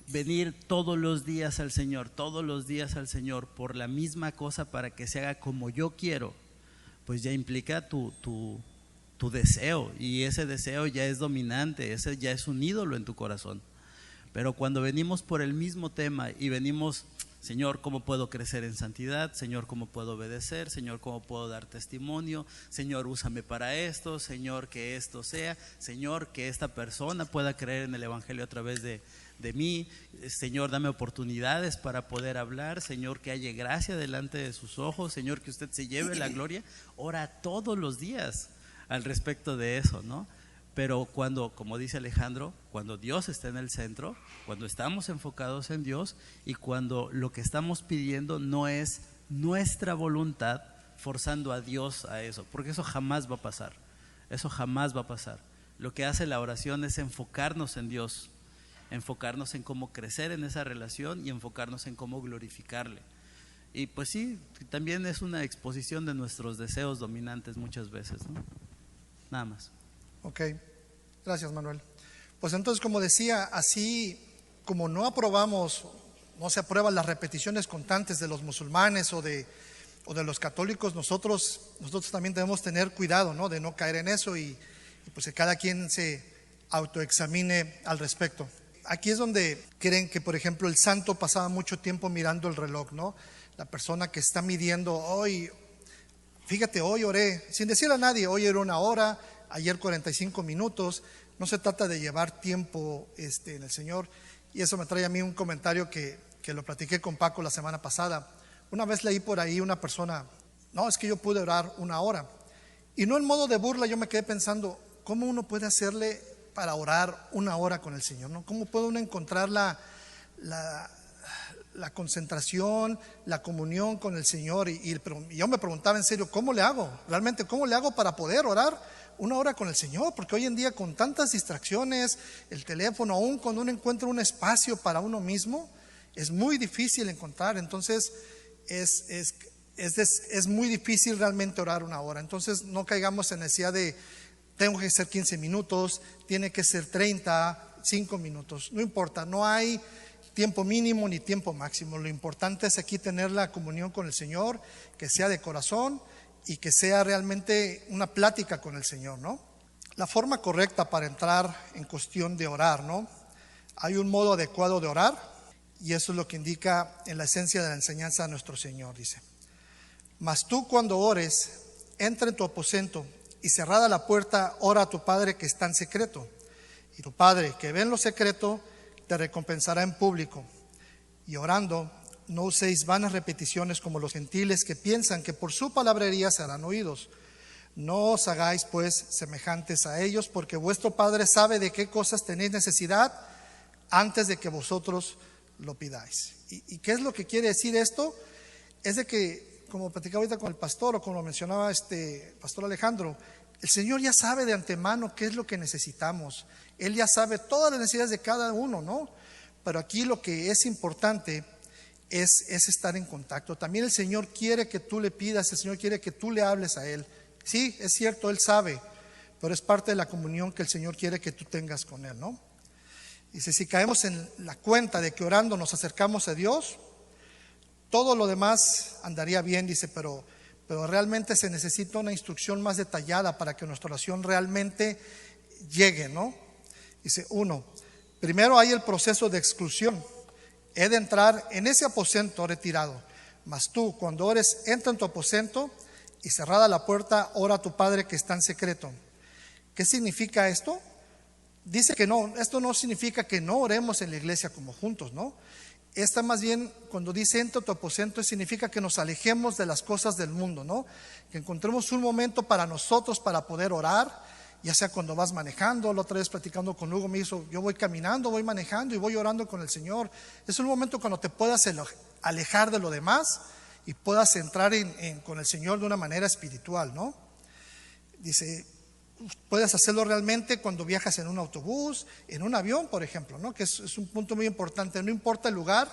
Venir todos los días al Señor por la misma cosa para que se haga como yo quiero, pues ya implica tu deseo, y ese deseo ya es dominante, ese ya es un ídolo en tu corazón. Pero cuando venimos por el mismo tema y venimos, Señor, ¿cómo puedo crecer en santidad? Señor, ¿cómo puedo obedecer? Señor, ¿cómo puedo dar testimonio? Señor, úsame para esto. Señor, que esto sea. Señor, que esta persona pueda creer en el Evangelio a través de mí. Señor, dame oportunidades para poder hablar. Señor, que haya gracia delante de sus ojos. Señor, que usted se lleve la gloria. Ora todos los días al respecto de eso, ¿no? Pero cuando, como dice Alejandro, cuando Dios está en el centro, cuando estamos enfocados en Dios y cuando lo que estamos pidiendo no es nuestra voluntad forzando a Dios a eso, porque eso jamás va a pasar, Lo que hace la oración es enfocarnos en Dios, enfocarnos en cómo crecer en esa relación y enfocarnos en cómo glorificarle. Y pues sí, también es una exposición de nuestros deseos dominantes muchas veces, ¿no? Nada más. Ok, gracias Manuel. Pues entonces, como decía, así como no se aprueban las repeticiones constantes de los musulmanes o de los católicos, nosotros también debemos tener cuidado, ¿no? De no caer en eso y pues que cada quien se autoexamine al respecto. Aquí es donde creen que, por ejemplo, el santo pasaba mucho tiempo mirando el reloj, ¿no? La persona que está midiendo, hoy oré, sin decirle a nadie, hoy era 1 hora, ayer 45 minutos. No se trata de llevar tiempo en el Señor. Y eso me trae a mí un comentario que lo platiqué con Paco la semana pasada. Una vez leí por ahí una persona, no, es que yo pude orar 1 hora. Y no en modo de burla, yo me quedé pensando, ¿cómo uno puede hacerle para orar una hora con el Señor, ¿no? ¿Cómo puede uno encontrar la concentración, la comunión con el Señor? Y yo me preguntaba en serio, ¿cómo le hago? Realmente, ¿cómo le hago para poder orar una hora con el Señor? Porque hoy en día, con tantas distracciones, el teléfono, aún cuando uno encuentra un espacio para uno mismo, es muy difícil encontrar. Entonces es muy difícil realmente orar una hora. Entonces no caigamos en necesidad de tengo que ser 15 minutos, tiene que ser 30, 5 minutos, no importa, no hay tiempo mínimo ni tiempo máximo. Lo importante es aquí tener la comunión con el Señor, que sea de corazón y que sea realmente una plática con el Señor, ¿no? La forma correcta para entrar en cuestión de orar, ¿no? Hay un modo adecuado de orar, y eso es lo que indica en la esencia de la enseñanza de nuestro Señor. Dice: mas tú, cuando ores, entra en tu aposento y cerrada la puerta, ora a tu Padre que está en secreto, y tu Padre que ve en lo secreto te recompensará en público. Y orando, no uséis vanas repeticiones como los gentiles, que piensan que por su palabrería serán oídos. No os hagáis pues semejantes a ellos, porque vuestro Padre sabe de qué cosas tenéis necesidad antes de que vosotros lo pidáis. ¿Y qué es lo que quiere decir esto? Es de que, como platicaba ahorita con el pastor, o como mencionaba pastor Alejandro, el Señor ya sabe de antemano qué es lo que necesitamos. Él ya sabe todas las necesidades de cada uno, ¿no? Pero aquí lo que es importante es estar en contacto. También el Señor quiere que tú le pidas, el Señor quiere que tú le hables a Él. Sí, es cierto, Él sabe, pero es parte de la comunión que el Señor quiere que tú tengas con Él, ¿no? Dice, si caemos en la cuenta de que orando nos acercamos a Dios, todo lo demás andaría bien, dice, pero realmente se necesita una instrucción más detallada para que nuestra oración realmente llegue, ¿no? Dice, primero hay el proceso de exclusión. He de entrar en ese aposento retirado, mas tú, cuando ores, entra en tu aposento y cerrada la puerta, ora a tu Padre que está en secreto. ¿Qué significa esto? Dice que no, esto no significa que no oremos en la iglesia como juntos, ¿no? Esta más bien, cuando dice entra a tu aposento, significa que nos alejemos de las cosas del mundo, ¿no? Que encontremos un momento para nosotros para poder orar, ya sea cuando vas manejando. La otra vez platicando con Hugo me hizo, yo voy caminando, voy manejando y voy orando con el Señor. Es un momento cuando te puedas alejar de lo demás y puedas entrar con el Señor de una manera espiritual, ¿no? Dice, puedes hacerlo realmente cuando viajas en un autobús, en un avión, por ejemplo, ¿no? Que es un punto muy importante. No importa el lugar,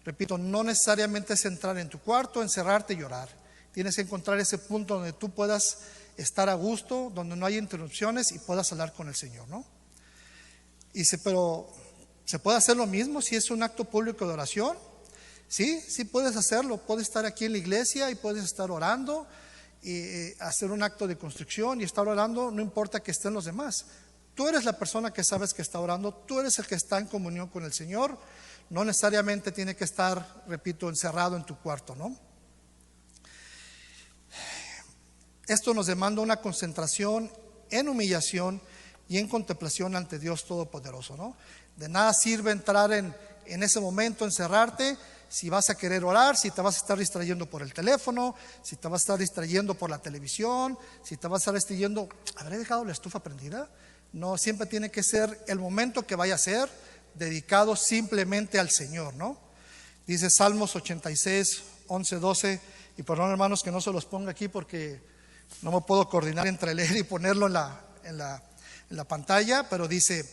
repito, no necesariamente es entrar en tu cuarto, encerrarte y orar. Tienes que encontrar ese punto donde tú puedas estar a gusto, donde no haya interrupciones y puedas hablar con el Señor, ¿no? Y dice, pero ¿se puede hacer lo mismo si es un acto público de oración? Sí, sí puedes hacerlo. Puedes estar aquí en la iglesia y puedes estar orando y hacer un acto de construcción y estar orando, no importa que estén los demás. Tú eres la persona que sabes que está orando, tú eres el que está en comunión con el Señor. No necesariamente tiene que estar, repito, encerrado en tu cuarto, ¿no? Esto nos demanda una concentración en humillación y en contemplación ante Dios Todopoderoso, ¿no? De nada sirve entrar en ese momento, encerrarte, si vas a querer orar, si te vas a estar distrayendo por el teléfono, si te vas a estar distrayendo por la televisión, si te vas a estar distrayendo, ¿habré dejado la estufa prendida? No, siempre tiene que ser el momento que vaya a ser dedicado simplemente al Señor, ¿no? Dice Salmos 86, 11, 12, y perdón, hermanos, que no se los ponga aquí porque no me puedo coordinar entre leer y ponerlo en la pantalla, pero dice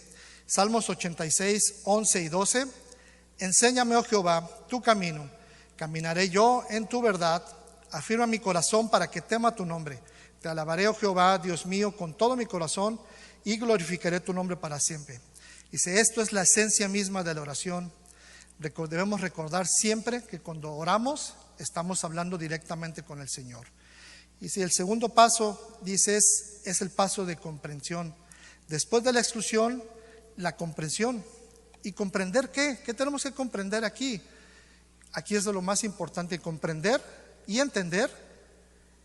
Salmos 86, 11 y 12: enséñame, oh Jehová, tu camino, caminaré yo en tu verdad. Afirma mi corazón para que tema tu nombre. Te alabaré, oh Jehová, Dios mío, con todo mi corazón, y glorificaré tu nombre para siempre. Dice, esto es la esencia misma de la oración. Debemos recordar siempre que cuando oramos estamos hablando directamente con el Señor. Y si el segundo paso, dice, es el paso de comprensión. Después de la exclusión, la comprensión. ¿Y comprender qué? ¿Qué tenemos que comprender aquí? Aquí es de lo más importante, comprender y entender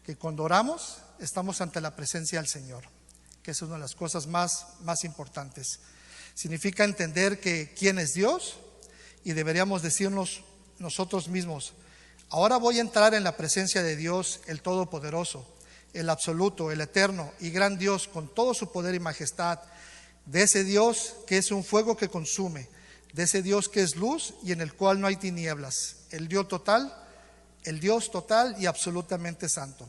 que cuando oramos estamos ante la presencia del Señor, que es una de las cosas más importantes. Significa entender que quién es Dios, y deberíamos decirnos nosotros mismos, ahora voy a entrar en la presencia de Dios, el Todopoderoso, el absoluto, el eterno y gran Dios con todo su poder y majestad, de ese Dios que es un fuego que consume, de ese Dios que es luz y en el cual no hay tinieblas, el Dios total y absolutamente santo.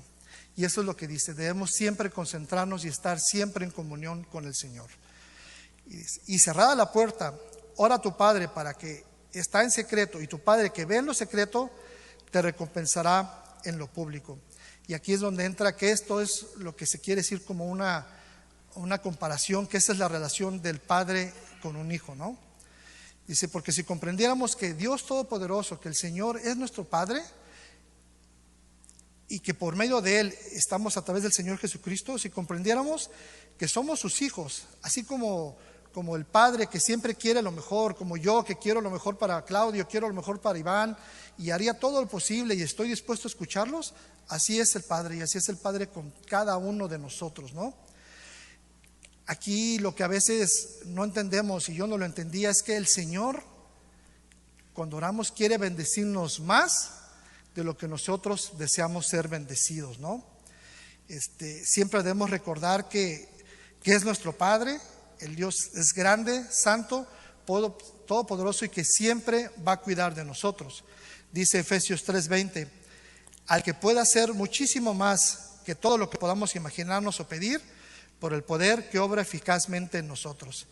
Y eso es lo que dice, debemos siempre concentrarnos y estar siempre en comunión con el Señor. Y cerrada la puerta, ora a tu Padre para que está en secreto, y tu Padre que ve en lo secreto te recompensará en lo público. Y aquí es donde entra que esto es lo que se quiere decir como una comparación, que esa es la relación del Padre con un hijo, ¿no? Dice, porque si comprendiéramos que Dios Todopoderoso, que el Señor es nuestro Padre, y que por medio de Él estamos a través del Señor Jesucristo, si comprendiéramos que somos sus hijos, así como el Padre que siempre quiere lo mejor, como yo que quiero lo mejor para Claudio, quiero lo mejor para Iván, y haría todo lo posible y estoy dispuesto a escucharlos, así es el Padre, y así es el Padre con cada uno de nosotros, ¿no? Aquí lo que a veces no entendemos, y yo no lo entendía, es que el Señor, cuando oramos, quiere bendecirnos más de lo que nosotros deseamos ser bendecidos, ¿no? Siempre debemos recordar que es nuestro Padre, el Dios es grande, santo, todopoderoso y que siempre va a cuidar de nosotros. Dice Efesios 3:20, al que pueda hacer muchísimo más que todo lo que podamos imaginarnos o pedir, por el poder que obra eficazmente en nosotros.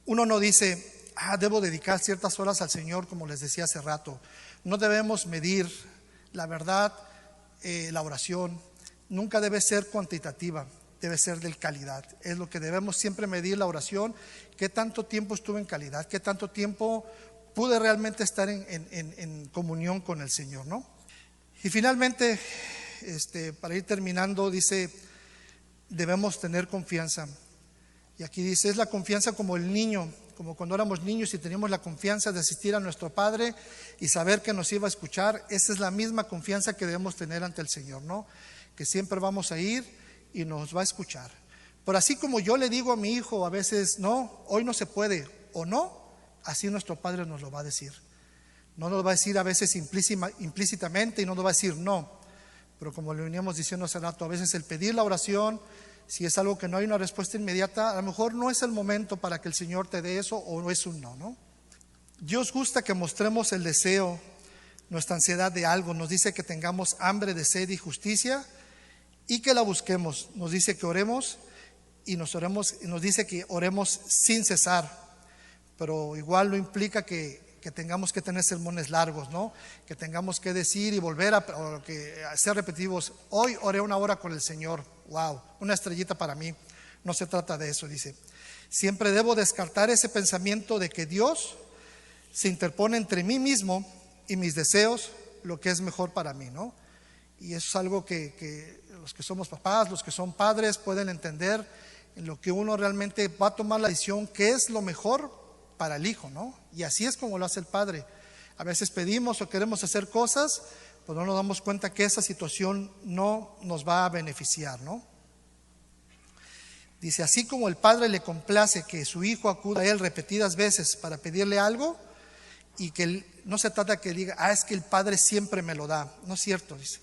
Uno no dice, debo dedicar ciertas horas al Señor, como les decía hace rato. No debemos medir la verdad, la oración nunca debe ser cuantitativa, debe ser de calidad. Es lo que debemos siempre medir la oración, qué tanto tiempo estuve en calidad, qué tanto tiempo pude realmente estar en comunión con el Señor, ¿no? Y finalmente, para ir terminando, dice, debemos tener confianza. Y aquí dice, es la confianza como el niño, como cuando éramos niños y teníamos la confianza de asistir a nuestro Padre y saber que nos iba a escuchar. Esa es la misma confianza que debemos tener ante el Señor, ¿no? Que siempre vamos a ir y nos va a escuchar. Pero así como yo le digo a mi hijo a veces, no, hoy no se puede, o no, así nuestro Padre nos lo va a decir. No nos va a decir a veces implícitamente y no nos va a decir no. Pero como le veníamos diciendo hace rato, a veces el pedir la oración, si es algo que no hay una respuesta inmediata, a lo mejor no es el momento para que el Señor te dé eso, o no es un no, ¿no? Dios gusta que mostremos el deseo, nuestra ansiedad de algo. Nos dice que tengamos hambre de sed y justicia y que la busquemos. Nos dice que oremos y nos dice que oremos sin cesar. Pero igual no implica que tengamos que tener sermones largos, ¿no? Que tengamos que decir y volver a ser repetitivos. Hoy oré 1 hora con el Señor. Wow, una estrellita para mí. No se trata de eso, dice. Siempre debo descartar ese pensamiento de que Dios se interpone entre mí mismo y mis deseos, lo que es mejor para mí, ¿no? Y eso es algo que los que somos papás, los que son padres pueden entender, en lo que uno realmente va a tomar la decisión que es lo mejor para el hijo, ¿no? Y así es como lo hace el Padre. A veces pedimos o queremos hacer cosas, pero no nos damos cuenta que esa situación no nos va a beneficiar, ¿no? Dice, así como el Padre le complace que su hijo acuda a él repetidas veces para pedirle algo, y que no se trata que diga, es que el Padre siempre me lo da. No es cierto, dice.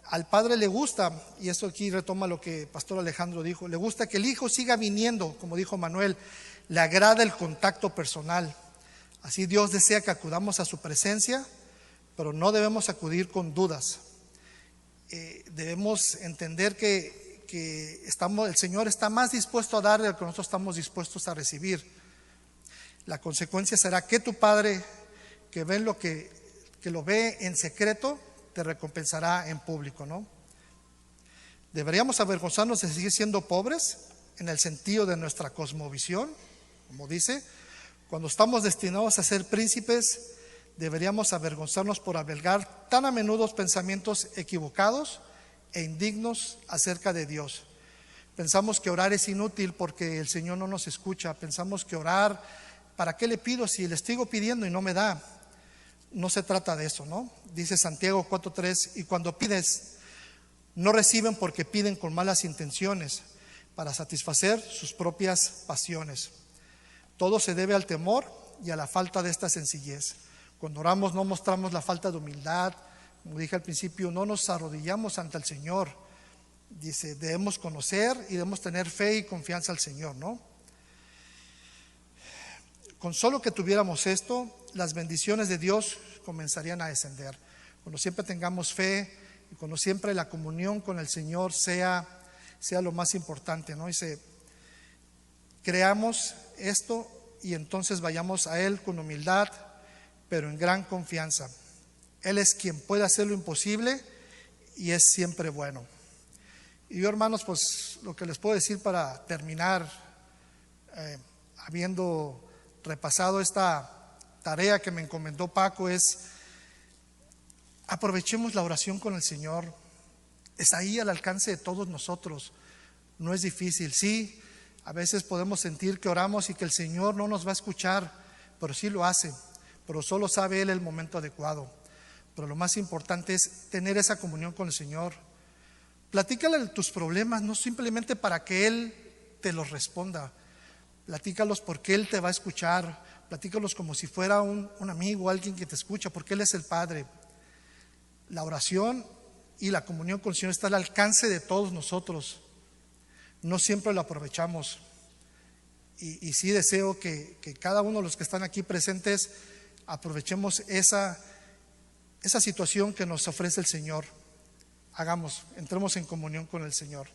Al Padre le gusta, y esto aquí retoma lo que Pastor Alejandro dijo, le gusta que el hijo siga viniendo, como dijo Manuel. Le agrada el contacto personal. Así Dios desea que acudamos a su presencia, pero no debemos acudir con dudas. Debemos entender que el Señor está más dispuesto a dar de lo que nosotros estamos dispuestos a recibir. La consecuencia será que tu Padre, que lo ve en secreto, te recompensará en público, ¿no? Deberíamos avergonzarnos de seguir siendo pobres en el sentido de nuestra cosmovisión. Como dice, cuando estamos destinados a ser príncipes, deberíamos avergonzarnos por albergar tan a menudo pensamientos equivocados e indignos acerca de Dios. Pensamos que orar es inútil porque el Señor no nos escucha. Pensamos que orar, ¿para qué le pido si le sigo pidiendo y no me da? No se trata de eso, ¿no? Dice Santiago 4:3, y cuando pides, no reciben porque piden con malas intenciones, para satisfacer sus propias pasiones. Todo se debe al temor y a la falta de esta sencillez. Cuando oramos no mostramos la falta de humildad, Como dije al principio, no nos arrodillamos ante el Señor. Dice, debemos conocer y debemos tener fe y confianza al Señor, ¿no? Con solo que tuviéramos esto, las bendiciones de Dios comenzarían a descender. Cuando siempre tengamos fe y cuando siempre la comunión con el Señor sea lo más importante, ¿no? Dice, creamos esto y entonces vayamos a Él con humildad, pero en gran confianza. Él es quien puede hacer lo imposible y es siempre bueno. Y yo, hermanos, pues lo que les puedo decir para terminar, habiendo repasado esta tarea que me encomendó Paco, es aprovechemos la oración con el Señor. Está ahí al alcance de todos nosotros. No es difícil, sí, a veces podemos sentir que oramos y que el Señor no nos va a escuchar, pero sí lo hace, pero solo sabe Él el momento adecuado. Pero lo más importante es tener esa comunión con el Señor. Platícale tus problemas, no simplemente para que Él te los responda. Platícalos porque Él te va a escuchar. Platícalos como si fuera un amigo, alguien que te escucha, porque Él es el Padre. La oración y la comunión con el Señor está al alcance de todos nosotros. No siempre lo aprovechamos. Y sí deseo que cada uno de los que están aquí presentes aprovechemos esa situación que nos ofrece el Señor. Entremos en comunión con el Señor.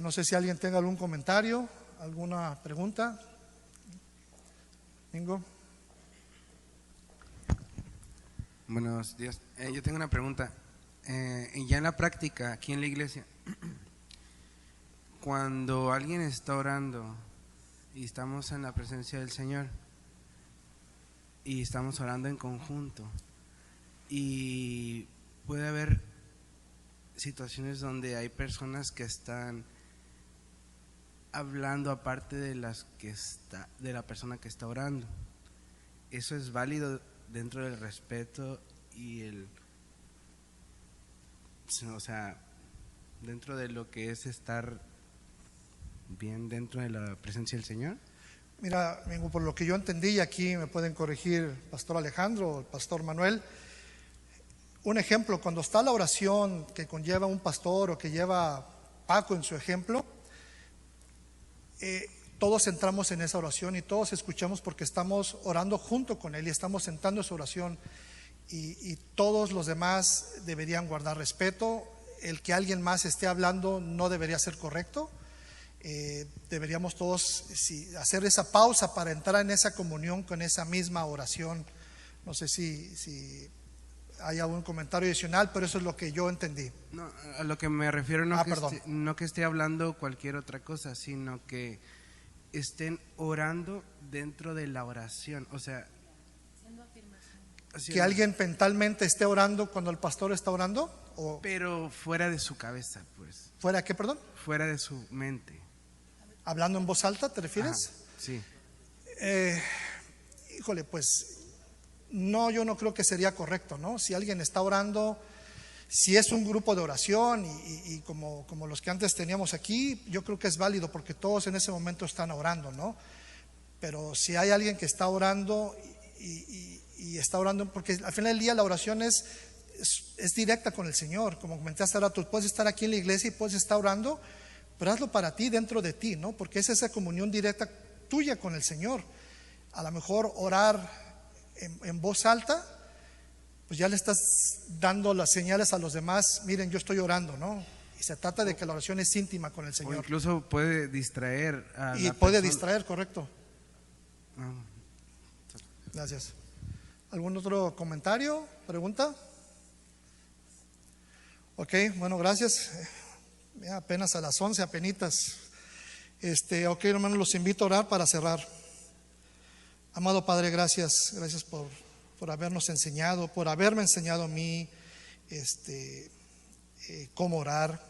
No sé si alguien tenga algún comentario, alguna pregunta. Mingo. Buenos días. Yo tengo una pregunta. Ya en la práctica, aquí en la iglesia, cuando alguien está orando y estamos en la presencia del Señor y estamos orando en conjunto, y puede haber situaciones donde hay personas que están hablando aparte de de la persona que está orando. Eso es válido dentro del respeto y dentro de lo que es estar bien dentro de la presencia del Señor. Mira, por lo que yo entendí, y aquí me pueden corregir el pastor Alejandro o el pastor Manuel, un ejemplo, cuando está la oración que conlleva un pastor o que lleva Paco en su ejemplo, todos entramos en esa oración y todos escuchamos porque estamos orando junto con él y estamos sentando esa oración, y todos los demás deberían guardar respeto. El que alguien más esté hablando no debería ser correcto. Deberíamos todos hacer esa pausa para entrar en esa comunión con esa misma oración. No sé si hay algún comentario adicional, pero eso es lo que yo entendí. No, a lo que me refiero no que esté hablando cualquier otra cosa, sino que estén orando dentro de la oración. O sea, que alguien mentalmente esté orando cuando el pastor está orando, pero fuera de su cabeza, pues. ¿Fuera qué, perdón? Fuera de su mente. ¿Hablando en voz alta, te refieres? Ajá, sí. Híjole, pues no, yo no creo que sería correcto, ¿no? Si alguien está orando, si es un grupo de oración y como los que antes teníamos aquí, yo creo que es válido porque todos en ese momento están orando, ¿no? Pero si hay alguien que está orando y está orando, porque al final del día la oración es directa con el Señor. Como comentaste ahora, tú puedes estar aquí en la iglesia y puedes estar orando, pero hazlo para ti, dentro de ti, ¿no? Porque es esa comunión directa tuya con el Señor. A lo mejor orar en voz alta, pues ya le estás dando las señales a los demás, miren, yo estoy orando, ¿no? Y se trata de que la oración es íntima con el Señor. O incluso puede distraer a y la puede persona. distraer, correcto. Gracias. ¿Algún otro comentario, pregunta? Ok, bueno, gracias. Apenas a las 11, apenitas. Ok, hermanos, los invito a orar para cerrar. Amado Padre, gracias por habernos enseñado, por haberme enseñado a mí cómo orar,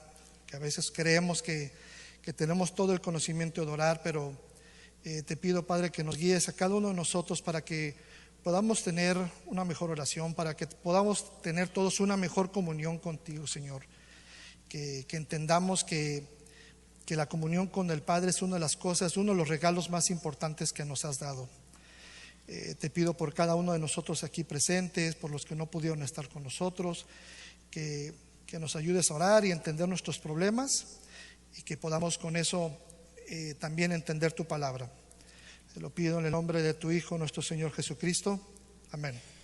que a veces creemos que tenemos todo el conocimiento de orar, pero te pido, Padre, que nos guíes a cada uno de nosotros para que podamos tener una mejor oración, para que podamos tener todos una mejor comunión contigo, Señor. Que entendamos que la comunión con el Padre es una de las cosas, uno de los regalos más importantes que nos has dado. Te pido por cada uno de nosotros aquí presentes, por los que no pudieron estar con nosotros, que nos ayudes a orar y entender nuestros problemas y que podamos con eso también entender tu palabra. Te lo pido en el nombre de tu Hijo, nuestro Señor Jesucristo. Amén.